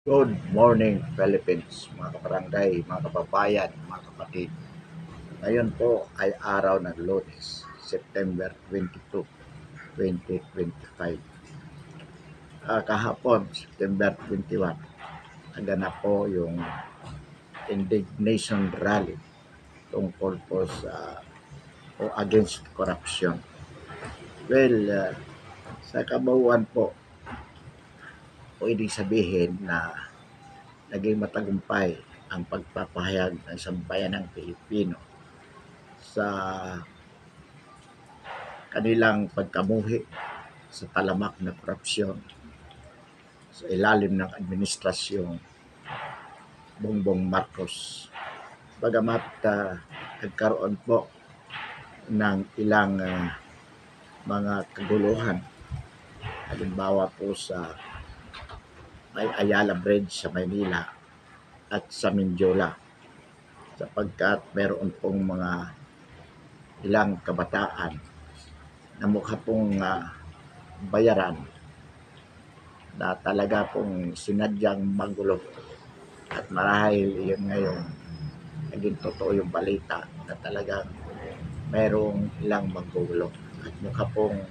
Good morning, Philippines, mga kabarangay, mga kababayan, mga kapatid. Ngayon po ay araw ng Lunes, September 22, 2025. Kahapon, September 21, naganap po yung indignation rally tungkol po sa o against corruption. Well, sa kabuuan po, pwedeng sabihin na naging matagumpay ang pagpapahayag ng sambayanang Pilipino sa kanilang pagkamuhi sa talamak na korupsyon sa ilalim ng administrasyong Bongbong Marcos. Bagamat nagkaroon po ng ilang mga kaguluhan, halimbawa po sa may Ayala Bridge sa Maynila at sa Mindiola, sapagkat meron pong mga ilang kabataan na mukha pong bayaran na talaga pong sinadyang magulo, at marahil yun ngayon naging totoo yung balita na talagang merong ilang magulo at mukha pong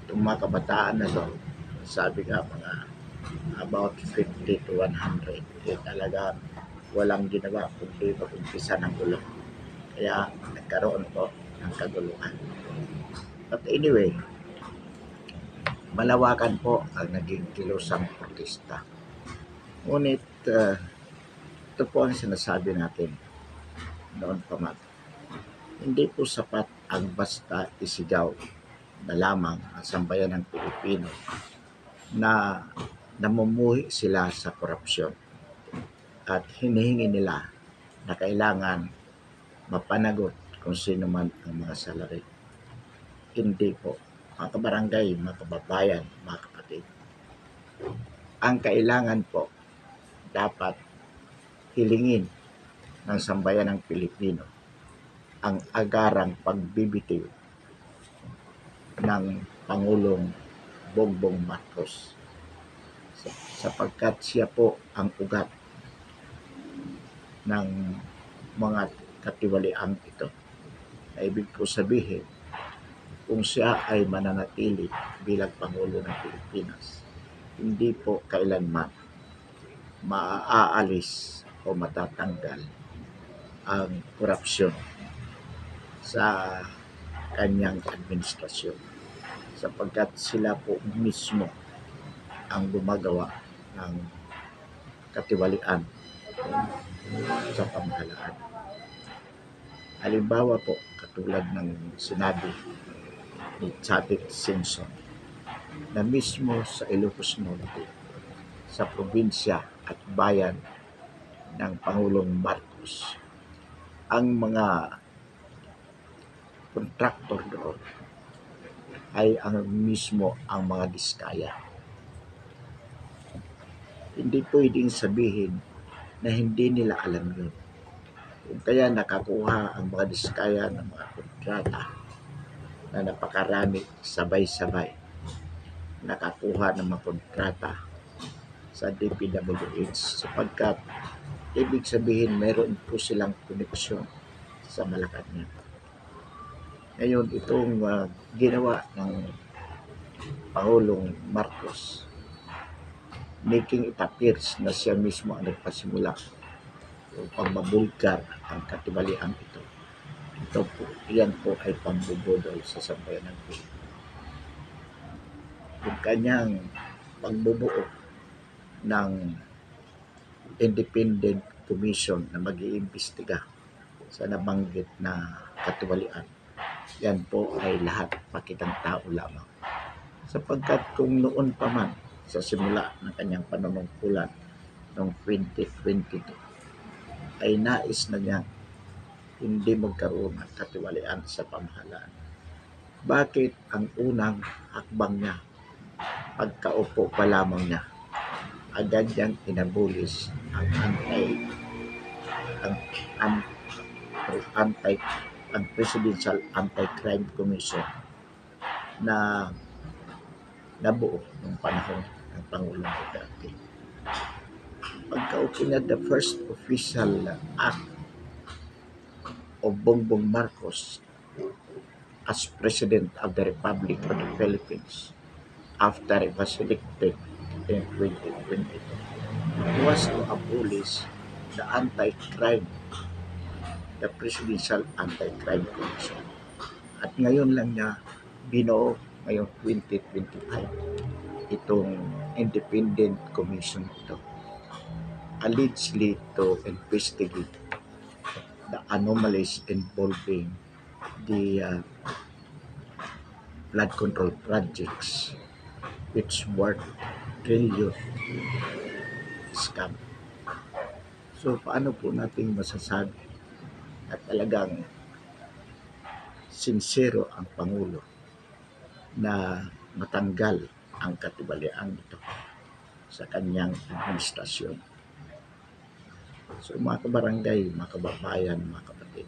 itong mga kabataan na to, sabi nga mga about 50 to 100, talagang walang ginawa kundi mag-umpisa ng gulo, kaya nagkaroon po ng kaguluhan. But anyway, malawakan po ang naging kilusang protesta. Ngunit ito po ang sinasabi natin noon pa man. Hindi po sapat ang basta isigaw na lamang ang sambayan ng Pilipino na namumuhi sila sa korupsyon at hinihingi nila na kailangan mapanagot kung sino man ang mga salari. Hindi po, mga kabarangay, mga kababayan, mga kapatid. Ang kailangan po, dapat hilingin ng sambayan ng Pilipino ang agarang pagbibitiw ng Pangulong Bongbong Marcos, sapagkat siya po ang ugat ng mga katiwaliang ito. Na ibig ko sabihin, kung siya ay mananatili bilang Pangulo ng Pilipinas, hindi po kailanman maaalis o matatanggal ang korupsyon sa kanyang administrasyon, sapagkat sila po mismo ang gumagawa ng katiwalian sa pamahalaan. Halimbawa po, katulad ng sinabi ni Chadwick Simpson na mismo sa Ilocos Norte, sa probinsya at bayan ng Pangulong Marcos, ang mga kontraktor doon ay ang mismo ang mga diskaya. Hindi pwedeng sabihin na hindi nila alam yun. Kung kaya nakakuha ang mga diskaya ng mga kontrata na napakarami sabay-sabay, nakakuha ng mga kontrata sa DPWH, sapagkat ibig sabihin meron po silang koneksyon sa Malacanang. Ngayon, itong ginawa ng Pangulong Marcos, making it appears na siya mismo ang nagpasimula upang mabulgar ang katiwalian ito. Yan po ay pambubudol sa sambayan ng Pilipinas. Yung kanyang pagbubuo ng independent commission na mag-iimbestiga sa nabanggit na katiwalian, yan po ay lahat pakitang tao lamang. Sapagkat kung noon pa man sa simula ng kanyang panunungkulan noong 2022 ay nais na niya hindi magkaroon ng katiwalian sa pamahalaan, bakit ang unang hakbang niya, pagkaupo pa lamang niya, agad niyang inabulis ang Presidential Anti-Crime Commission na nabuo noong panahon ng Pangulong Duterte. Pagkaupo niya, the first official act of Bongbong Marcos as President of the Republic of the Philippines after he was elected in 2022 was to abolish the anti-crime, the Presidential Anti-Crime Commission. At ngayon lang niya binuo ngayong 2025 itong independent commission ito, allegedly to investigate the anomalies involving the flood control projects which were trillion scam. So paano po natin masasabi na talagang sincero ang Pangulo na matanggal ang katiwalian nito sa kanyang administrasyon? So mga kabarangay, mga kababayan, mga kapatid,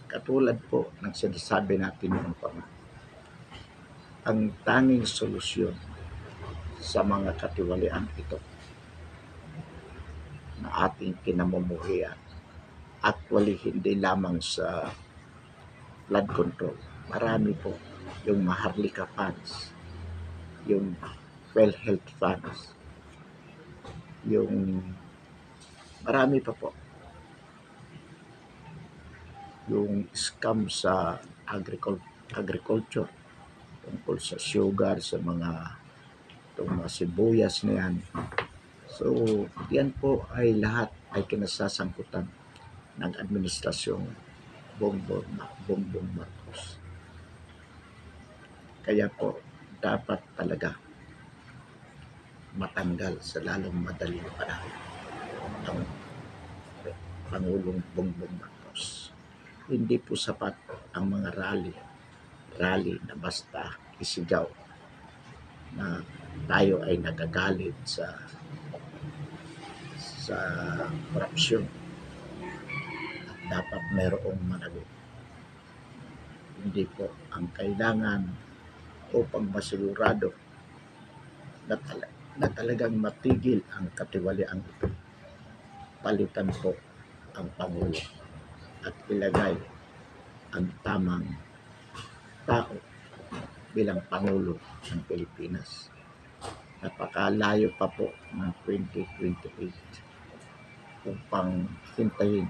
katulad po ng sinasabi natin noon pa, ang tanging solusyon sa mga katiwalian ito na ating kinamumuhian, actually hindi lamang sa flood control, marami po yung Maharlika funds, yung PhilHealth funds, yung marami pa po, yung scam sa agriculture tungkol sa sugar, sa itong mga sibuyas na yan. So yan po ay lahat ay kinasasangkutan ng administrasyong Bongbong Marcos. Kaya po dapat talaga matanggal sa lalong madaling panahon ang Pangulong Bongbong Marcos. Hindi po sapat ang mga rally na basta isigaw na tayo ay nagagalit sa korupsyon at dapat mayroong managot. Hindi po ang kailangan upang masigurado na talagang matigil ang katiwalian ito. Palitan po ang Pangulo at ilagay ang tamang tao bilang Pangulo ng Pilipinas. Napakalayo pa po ng 2028 upang hintayin.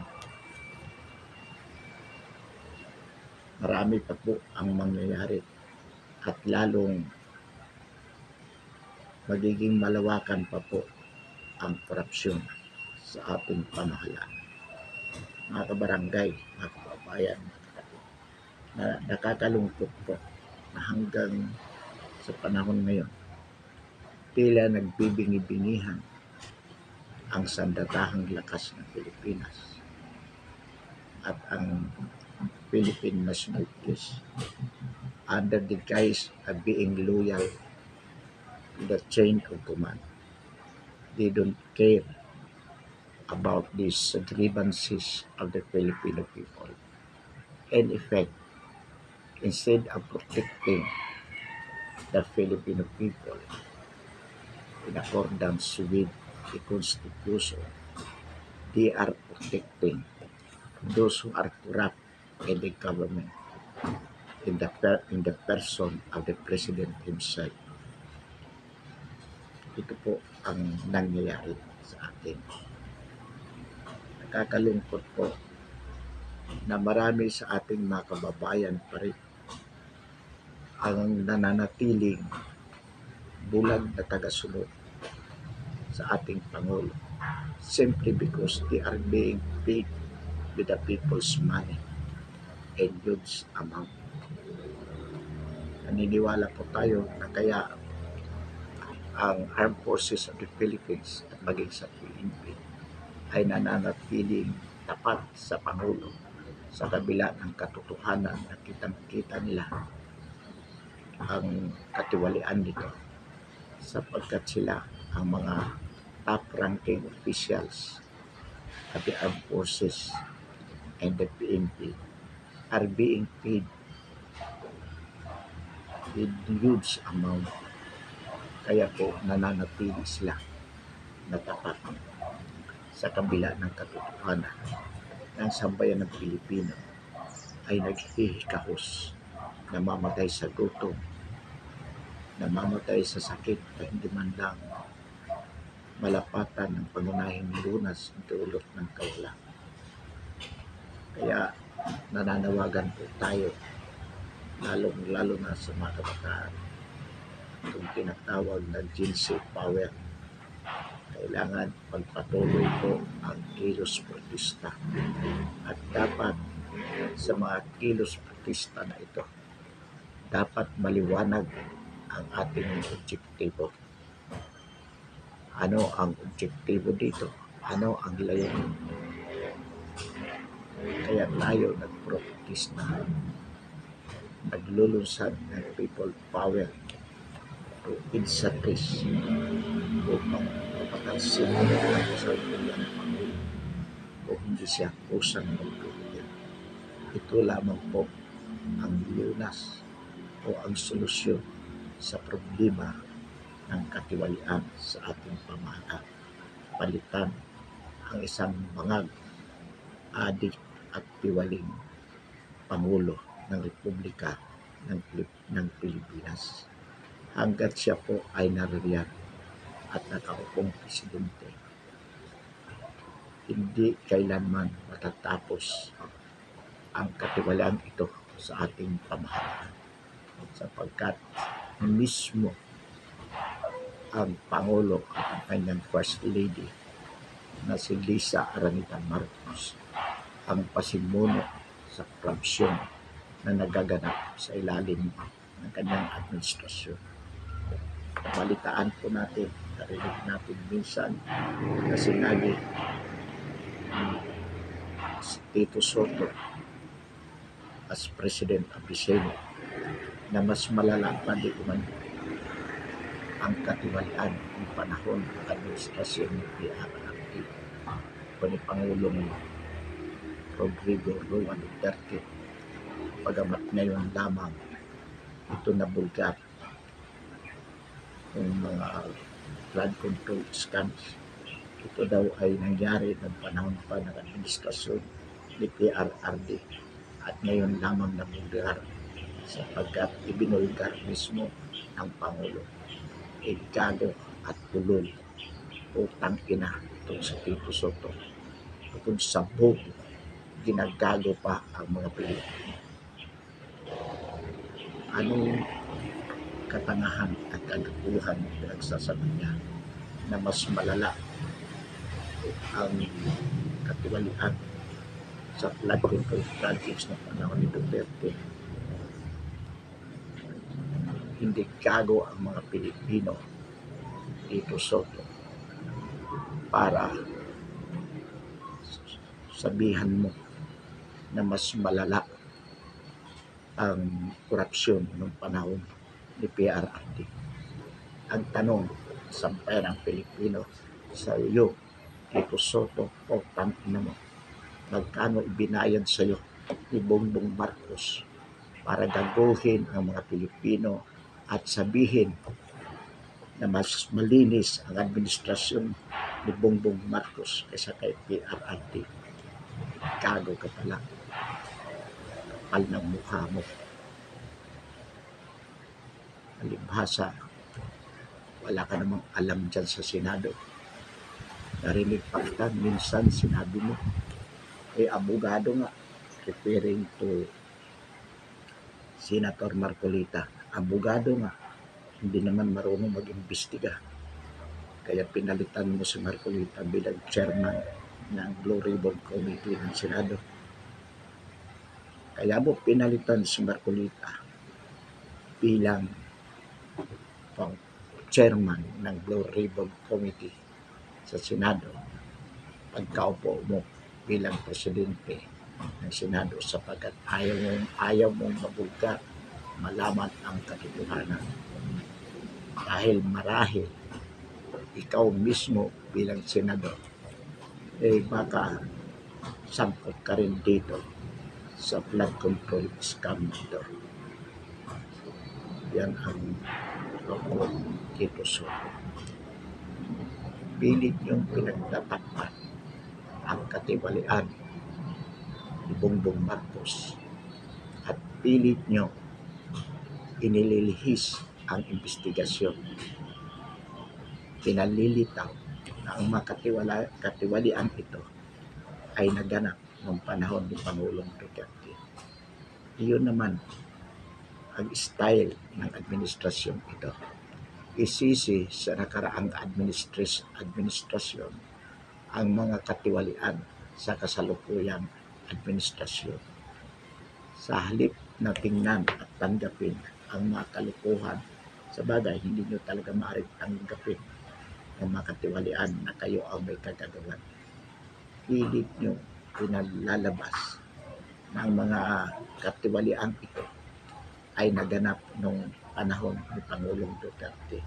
Marami pa po ang mangyayari at lalong magiging malawakan pa po ang korupsyon sa ating pamahalaan. Mga kabarangay, mga kababayan, na nakakalungkot po na hanggang sa panahon ngayon, tila nagbibingi-bingihan ang sandatahang lakas ng Pilipinas at ang Philippine National Police under the guise of being loyal to the chain of command. They don't care about these grievances of the Filipino people. In effect, instead of protecting the Filipino people in accordance with the Constitution, they are protecting those who are corrupt in the government, in the person of the President himself. Ito po ang nangyayari sa atin. Nakakalungkot po na marami sa ating mga kababayan pa rin ang nananatiling bulag na tagasunod sa ating Pangulo simply because they are being paid with the people's money in huge amount. Naniniwala po tayo na kaya ang Armed Forces of the Philippines at maging sa PNP ay nananatiling tapat sa Pangulo sa kabila ng katotohanan na kitang-kita nila ang katiwalian nito sapagkat sila ang mga top-ranking officials of the Armed Forces and the PNP are being paid with huge amount. Kaya po nananatili sila na tapat sa kabila ng katotohanan ng sambayan ng Pilipino ay naghihikahos, namamatay sa gutom, namamatay sa sakit na hindi man lang malapatan ng pangunahing lunas ng dulot ng kawalan. Kaya nananawagan po tayo, lalo na sa mga kabataan, itong tinatawag na Gen Z power. Kailangan pagpatuloy po ang kilos protesta at dapat sa mga kilos protesta na ito, dapat maliwanag ang ating objektibo. Ano ang objektibo dito? Ano ang layunin? Kaya tayo nagprotesta, naglulunsad ng people power to insurface upang mapatansin ang kasalukuyan ng Pangulo o hindi siya kusang magpipigil. Ito lamang po ang lunas o ang solusyon sa problema ng katiwalian sa ating pamahalaan. Palitan ang isang bangag, adik at tiwaling Pangulo ng Republika ng Pilipinas. Hanggat siya po ay naririyan at nakaupong presidente, hindi kailanman matatapos ang katiwalian ito sa ating pamahalaan, sapagkat mismo ang Pangulo at ang kanyang First Lady na si Lisa Araneta Marcos ang pasimuno sa korupsyon na nagaganap sa ilalim ng kanyang administrasyon. Balitaan po natin, narinig natin minsan na sinabi si Tito Soto as President of the Senate na mas malala pa di man ang katiwalian ng panahon ng administrasyon ng PRRD o ni Pangulong Rodrigo Roa Duterte. Pagamat ngayon lamang ito na bulgar ng mga flood control scams. Ito daw ay nangyari ng panahon pa ng administrasyon ni PRRD at ngayon lamang na bulgar sapagkat ibinulgar mismo ng Pangulo. Gago at pulol, utang ina itong sa Tito Soto. Kung sabog, ginagago pa ang mga Pilipino. Anong katangahan at kagaguhan pinagsasabi niya na mas malala ang katiwalian sa flood control projects na panahon ni Duterte? Hindi gago ang mga Pilipino, Tito Soto, para sabihan mo na mas malala ang korupsyon ng panahon ni PRRD. Ang tanong sa sambayan ng Pilipino sa iyo, Tito Soto, o tangina mo, magkano ibinayad sa iyo ni Bongbong Marcos para gaguhin ang mga Pilipino at sabihin na mas malinis ang administrasyon ni Bongbong Marcos kaysa kay PRRD? Gago ka pala. Kapal ng mukha mo. Alibhasa, wala ka namang alam dyan sa Senado. Narinig pa kita, minsan sinabi mo, abogado nga, referring to Senator Marcolita. Abogado nga, hindi naman marunong mag-imbestiga. Kaya pinalitan mo si Marcolita bilang chairman ng Blue Ribbon Committee ng Senado. Kaya mo pinalitan si Marcolita bilang chairman ng Blue Ribbon Committee sa Senado pagkaupo mo bilang presidente ng Senado, sapagkat ayaw mong mabulgar, malaman ang katotohanan. Dahil marahil ikaw mismo bilang senador baka sangkot ka rin dito sa flood control scam nito. Yan ang loko, Tito Soto. Pilit yung pinagtatakpan ang katiwalian ni Bongbong Marcos at pilit nyo inililihis ang investigasyon. Pinalilitaw na ang katiwalian ito ay naganap noong panahon ni Pangulong Duterte. Iyon naman ang style ng administrasyon ito. Isisi sa nakaraang administrasyon ang mga katiwalian sa kasalukuyang administrasyon. Sa halip na tingnan at tanggapin ang mga kalukuhan, sa bagay hindi nyo talaga maaaring tanggapin ang mga katiwalian na kayo ang may kagagawan. Pilit nyo pinalalabas na ang mga katiwalian ito ay naganap noong panahon ni Pangulong Duterte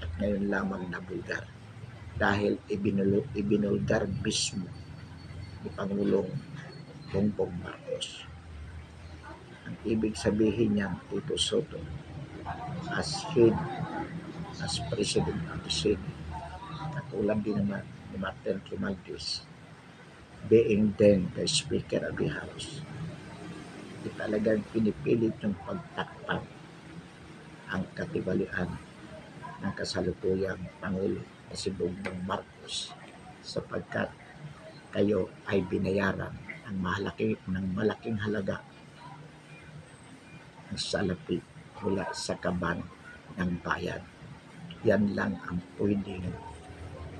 at ngayon lamang nabulgar dahil ibinulgar mismo ni Pangulong Bongbong Marcos. Ang ibig sabihin niyan, Tito Soto, as President of the Senate, katulad din naman ni Martin Romualdez, being then the Speaker of the House, talagang pinipilit yung pagtakpan ang katiwalian ng kasalukuyang Pangulo na si Bongbong Marcos sapagkat kayo ay binayaran ng malaking halaga ng salapi mula sa kaban ng bayan. Yan lang ang pwedeng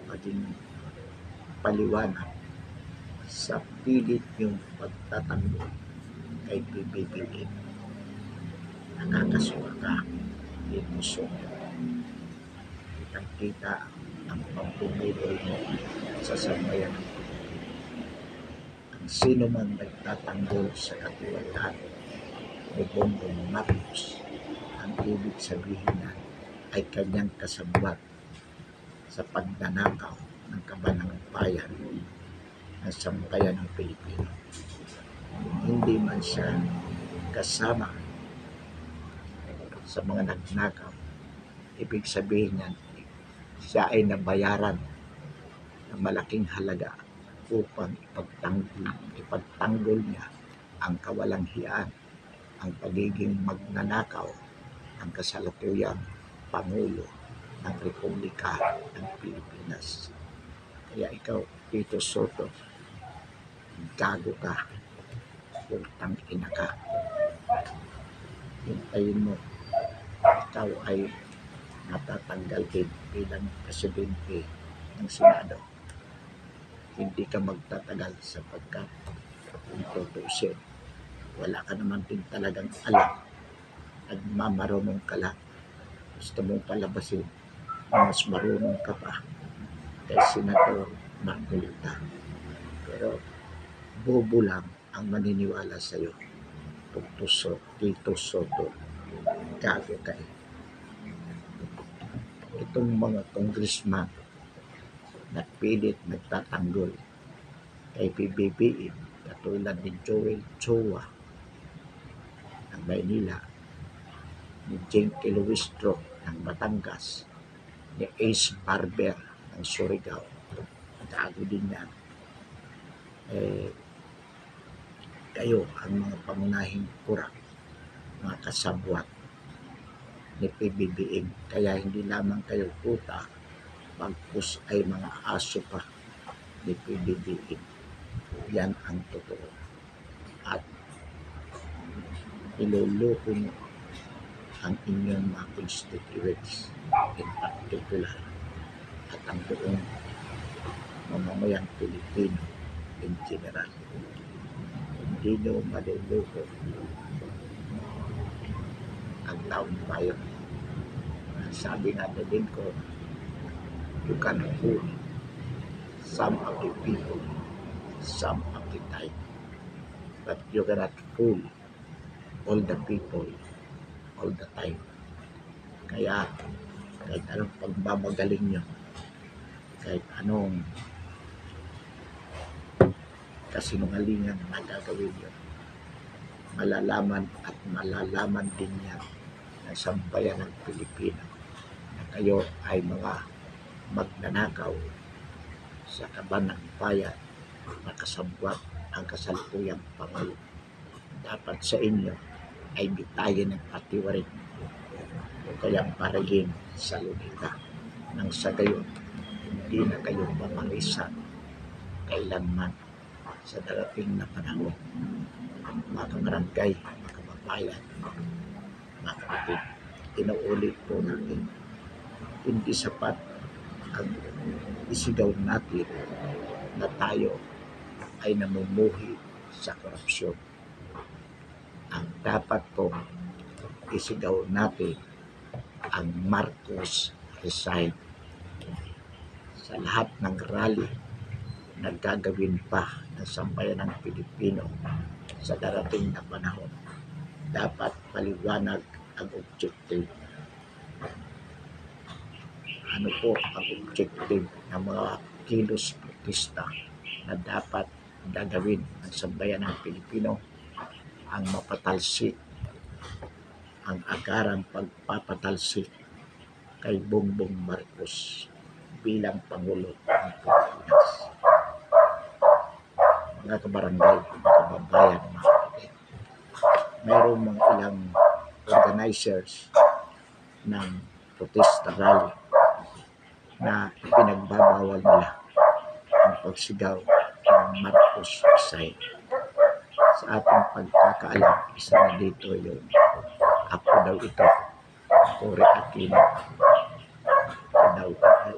maging paliwanag sa pilit yung pagtatanggol kay PBBM. Nakakasuka ka, Tito Soto. Kitang-kita ang pagpumibol mo sa sambayan ng Pilipinas. Ang sino man nagtatanggol sa katiwalian ni Bongbong Marcos, ang ibig sabihin na ay kanyang kasabwat sa pagnanakaw ng kaban ng bayan ng sambayan ng Pilipino. Hindi man siya kasama sa mga nagnakaw, ibig sabihin niyan, siya ay nabayaran ng malaking halaga upang ipagtanggol niya ang kawalang hiyaan, ang pagiging magnanakaw ng kasalukuyang Pangulo ng Republika ng Pilipinas. Kaya ikaw, Tito Soto, gago ka, putang ina ka. Hintayin mo, ikaw ay natatanggal din bilang presidente ng Senado. Hindi ka magtatagal sapagkat kung tutusin, wala ka naman din talagang alam. Nagmamarunong ka lang. Gusto mong palabasin, mas marunong ka pa kay Senator Marcolita. Pero bobo lang ang maniniwala sa iyo. Tito Soto, gago ka eh. Itong mga congressman na pilit nagtatanggol kay PBBM, katulad ni Joel Chua ng Maynila, ni Jenky Luistro ng Batangas, ni Ace Barber ng Surigao, gago din yan. Kayo ang mga pangunahing kurang, mga kasabwat ni PBBM, kaya hindi lamang kayo puta, bagkus ay mga aso pa ni PBBM. Yan ang totoo. At iluluko nyo ang inyong mga constituents in particular at ang buong mamamayang Pilipino in general. Hindi nyo maluluko ang taong bayan. Sabi nga din ko, you can fool some of the people some of the time, but you cannot fool all the people all the time. Kaya kahit anong pagmamagaling nyo, kahit anong kasinungalingan na gagawin nyo, malalaman din yan ng sambayan ng Pilipino na kayo ay mga magnanakaw sa kaban ng bayan nakasabwat ang kasalukuyang Pangulo. Dapat sa inyo ay bitayin ng patiwarik o kayang parayin sa lunita. Nang sa gayon, hindi na kayo mamalisan kailanman sa darating na panahon. Mga kabarangay, mga kababayan, mga kapatid, inuulit po natin, hindi sapat ang isigaw natin na tayo ay namumuhi sa korupsyon. Ang dapat po isigaw natin ang Marcos resign. Sa lahat ng rally na gagawin pa ng sambayan ng Pilipino sa darating na panahon, dapat paliwanag ang objective. Ano po ang objective ng mga kilos protesta na dapat gagawin ng sambayan ng Pilipino? Ang mapatalsik, ang agarang pagpapatalsik kay Bongbong Marcos bilang Pangulo ng Pilipinas. Mga kabarangay, mga kababayan, mga kapatid, mayroong mga ilang organizers ng protesta rally na pinagbabawal nila ang pagsigaw ng Marcos resign. Sa ating pagkakaalam, isa na dito yung ako daw ito, Cory Aquino. Ito daw ay,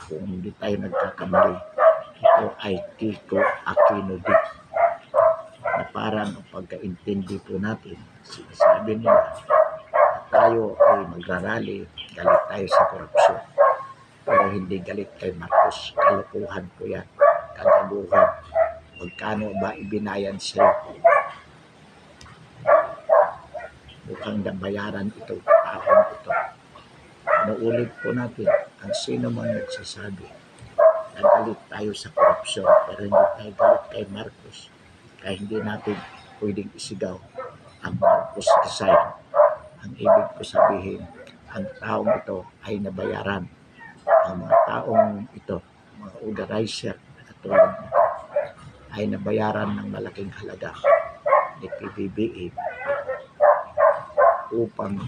kung hindi tayo nagkakamali, ito ay Kiko Aquino D. Na parang ang pagkaintindi po natin, sinasabi nila na tayo ay magrarally, galit tayo sa korupsyon. Pero hindi galit kay Marcos. Kalokohan po yan, kagabuhan. Magkano ba ibinayan sa'yo? Mukhang nabayaran itong taong ito. Nauulit po natin, ang sino man nagsasabi na galit tayo sa korupsyon pero hindi tayo galit kay Marcos, kaya hindi natin pwedeng isigaw ang Marcos resign. Ang ibig ko sabihin, ang taong ito ay nabayaran. Ang mga taong ito, mga organizer na katulad nito, ay nabayaran ng malaking halaga ni PBBM upang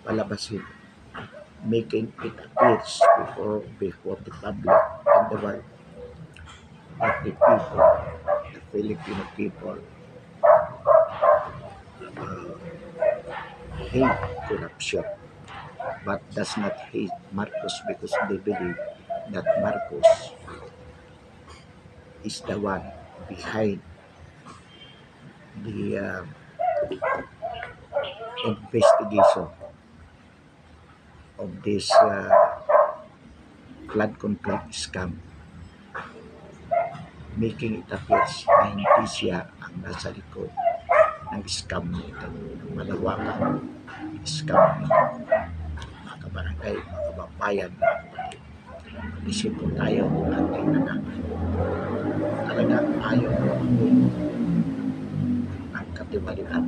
palabasin, making it appears before the public and the world that the people, the Filipino people, hate corruption, but does not hate Marcos because they believe that Marcos is the one behind the investigation of this flood control scam, making it appears na hindi siya ang nasa likod ng scam nito, ng malawakang scam nito. Mga kabarangay, mga kababayan, mga kapatid, mag-isip po tayo at tingnan natin. Talagang ayaw mo ang katiwalian.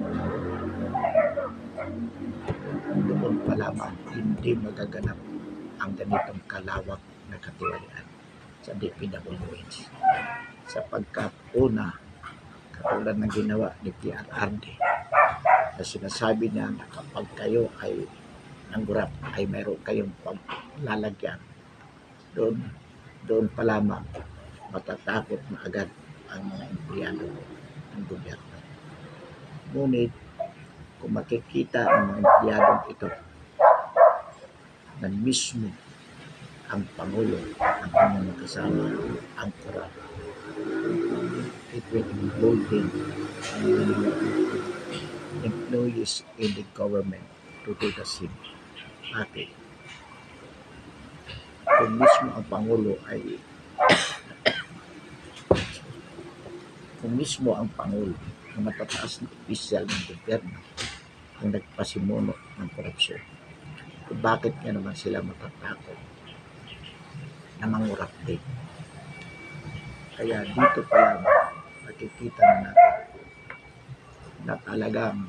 Doon pa lamang hindi magaganap ang ganitong kalawak na katiwalian sa DPWH. Sapagkat una, katulad ng ginawa ni PRRD, na sinasabi niya na kapag kayo ay nanggurap ay mayroon kayong paglalagyan, doon pa lamang matatakot na agad ang mga empleyado ng gobyerno. Ngunit kung makikita ang mga empleyadong ito na mismo ang Pangulo ang kanyang kasama ang korap, it will embolden employees in the government to do the same. Bakit? Kung mismo ang Pangulo ay ang matataas na opisyal ng gobyerno ang nagpasimuno ng korupsyon, bakit nga naman sila matatakot na mangurap din? Kaya dito pa lang makikita na natin na talagang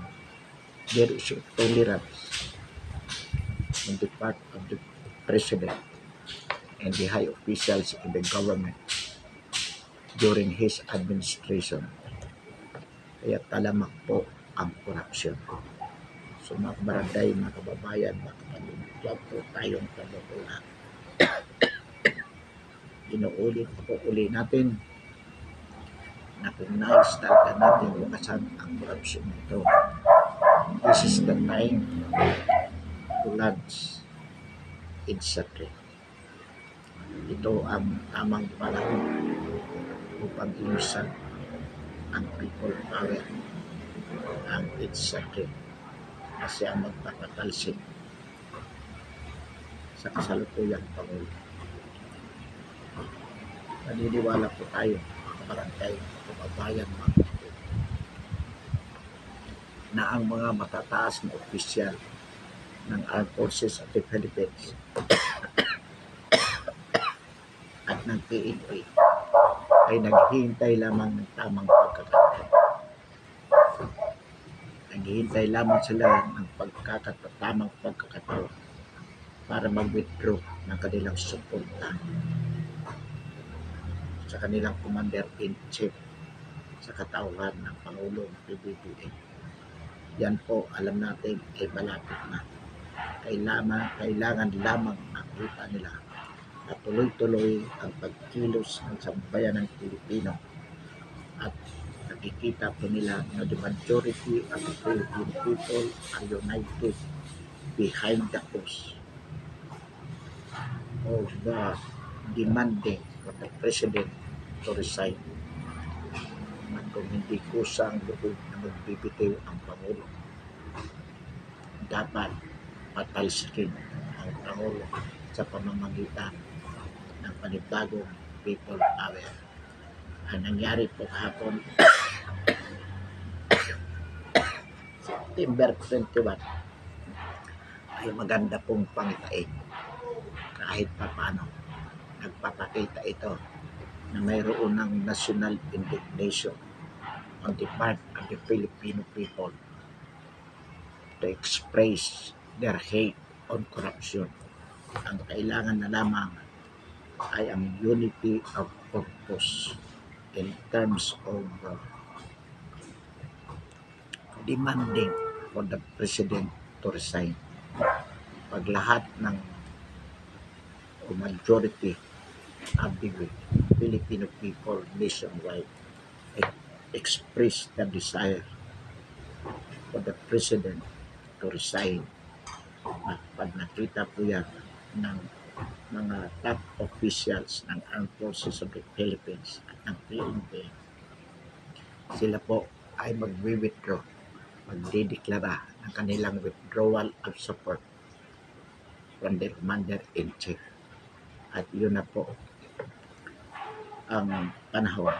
there is tolerance on the part of the President and the high officials in the government during his administration. Kaya talamak po ang korupsyon. So mga kabarangay, mga kababayan, mga kapatid, huwag po tayong pababula. Inuulit po uli natin na kung nais talaga natin lukasan ang korupsyon nito, this is the time to launch in secret. Ito ang tamang panahon upang ilusan ang people power, ang its secret, kasi ang magpapatalsik sa kasalukuyang Pangulo. Naniniwala po tayo, mga kabarangay, mga kababayan, mga kapatid, na ang mga matataas na opisyal ng Armed Forces of the Philippines at ng PNP ay naghihintay lamang ng tamang pagkakataon. Naghihintay lamang sila ng tamang pagkakataon para mag-withdraw ng kanilang suporta sa kanilang Commander-in-Chief sa katauhan ng Pangulong PBBM. Yan po, alam natin ay malapit na. Kailangan lamang makita nila na tuloy-tuloy ang pagkilos ng sambayan ng Pilipino at nakikita po nila na the majority of the Philippine people are united behind the cause of the demanding for the President to resign. At kung hindi kusang loob na magbibitiw ang Pangulo, dapat patalsikin ang Pangulo sa pamamagitan ng panibagong people power. Ang nangyari po kahapon September 21 ay maganda pong pangitain. Kahit paano nagpapakita ito na mayroon ng national indignation on the part of the Filipino people to express their hate on corruption. Ang kailangan na lamang ay ang unity of purpose in terms of demanding for the President to resign. Pag lahat ng majority of the Filipino people nationwide express the desire for the President to resign, at pag nakita po yan ng mga top officials ng Armed Forces of the Philippines at ng PNP, sila po ay magwi-withdraw, magdideklara ng kanilang withdrawal of support from the Commander-in-Chief. At yun na po ang panahon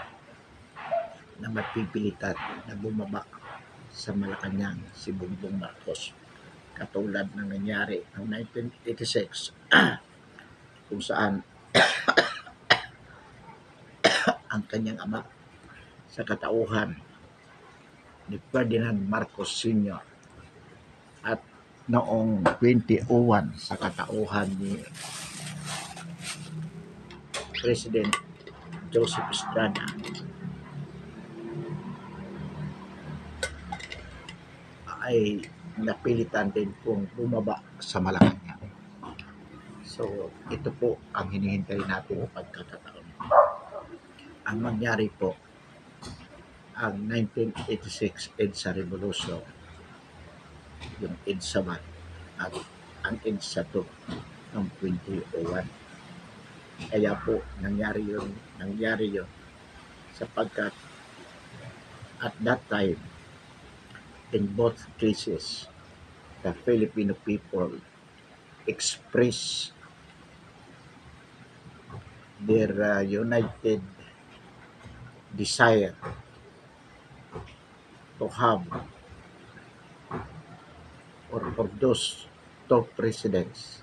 na mapipilitan na bumaba sa Malacanang si Bongbong Marcos, katulad ng nangyari noong 1986 kung saan ang kanyang ama sa katauhan ni Ferdinand Marcos Sr. at noong 2001 sa katauhan ni President Joseph Estrada ay napilitan din pong bumaba sa Malacanang. So ito po ang hinihintay natin pagkakataon. Ang mangyari po ang 1986 EDSA Revolution, yung EDSA 1 at ang EDSA 2 ng 2001. Kaya po nangyari yun sapagkat at that time, in both cases, the Filipino people express their united desire to have, or for those two presidents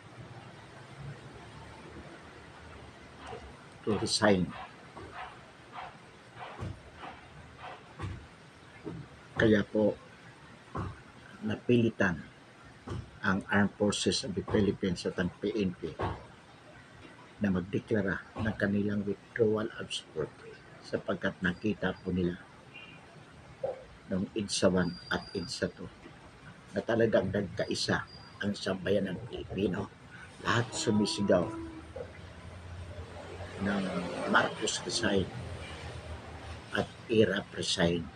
to resign. Kaya po napilitan ang Armed Forces of the Philippines at ang PNP na magdeklara ng kanilang withdrawal of support sapagkat nakita po nila ng EDSA 1 at EDSA 2 na talagang nagkaisa ang sambayan ng Pilipino. Lahat sumisigaw ng Marcos resign at Irap resign.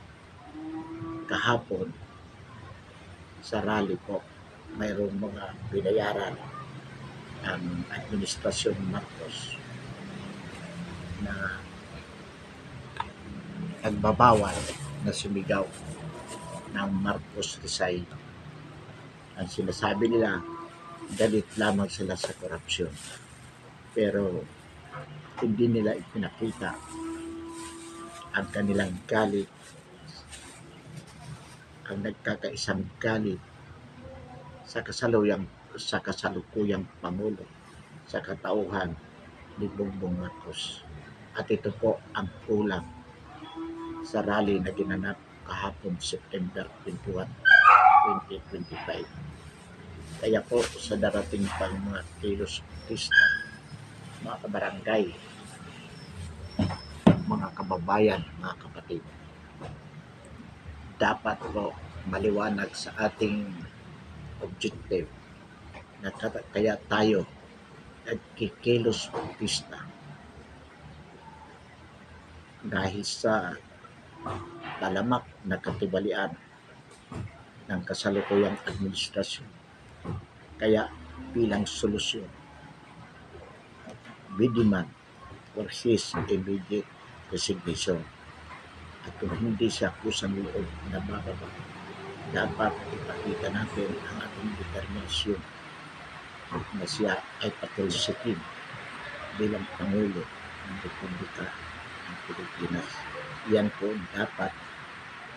Kahapon sa rally po, mayroong mga binayaran ang administrasyon Marcos na nagbabawal na sumigaw ng Marcos resign. Ang sinasabi nila, galit lamang sila sa korupsyon. Pero hindi nila ipinakita ang kanilang galit, ang nagkakaisang galit sa kasalukuyang Pangulo sa katauhan ni Bongbong Marcos. At ito po ang kulang sa rally na ginanap kahapon September 21, 2025. Kaya po sa darating pang mga kilos artista, mga kabarangay, mga kababayan, mga kapatid, dapat po maliwanag sa ating objective na kaya tayo nagkikilos artista dahil sa talamak na katibalian ng kasalukuyang administrasyon. Kaya bilang solusyon, we demand for his immediate resignation. At kung hindi siya kusang loob na bababa, dapat ipakita natin ang ating determinasyon na siya ay patulsikin bilang Pangulo ng Republika ng Pilipinas. Yan po dapat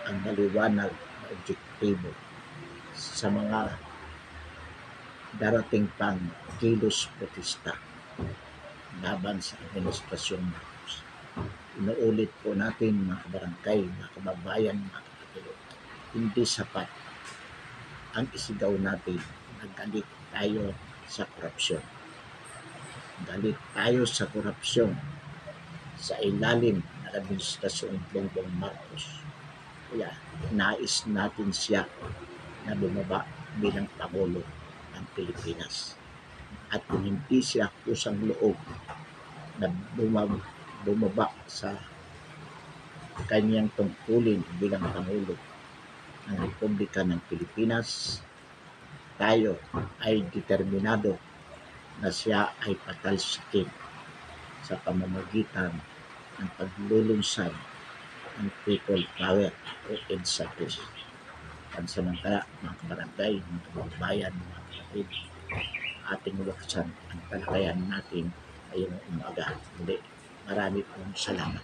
ang maliwanag na objektibo sa mga darating pang kilos protesta laban sa administrasyon Marcos. Inuulit po natin mga kabarangay, mga kababayan, mga kapatid, hindi sapat ang isigaw natin na galit tayo sa korupsyon. Galit tayo sa korupsyon sa ilalim ng administrasyong Bongbong Marcos. Kaya nais natin siya na bumaba bilang Pangulo ng Pilipinas. At kung hindi siya kusang loob na bumaba sa kanyang tungkulin bilang Pangulo ng Republika ng Pilipinas, tayo ay determinado na siya ay patalsikin sa pamamagitan ng paglulunsad ng People Power o EDSA 2. Pansamantala, mga kabarangay, mga kababayan, mga kapatid, ating waksan ang talakayan natin ngayong umaga. Marami pong salamat.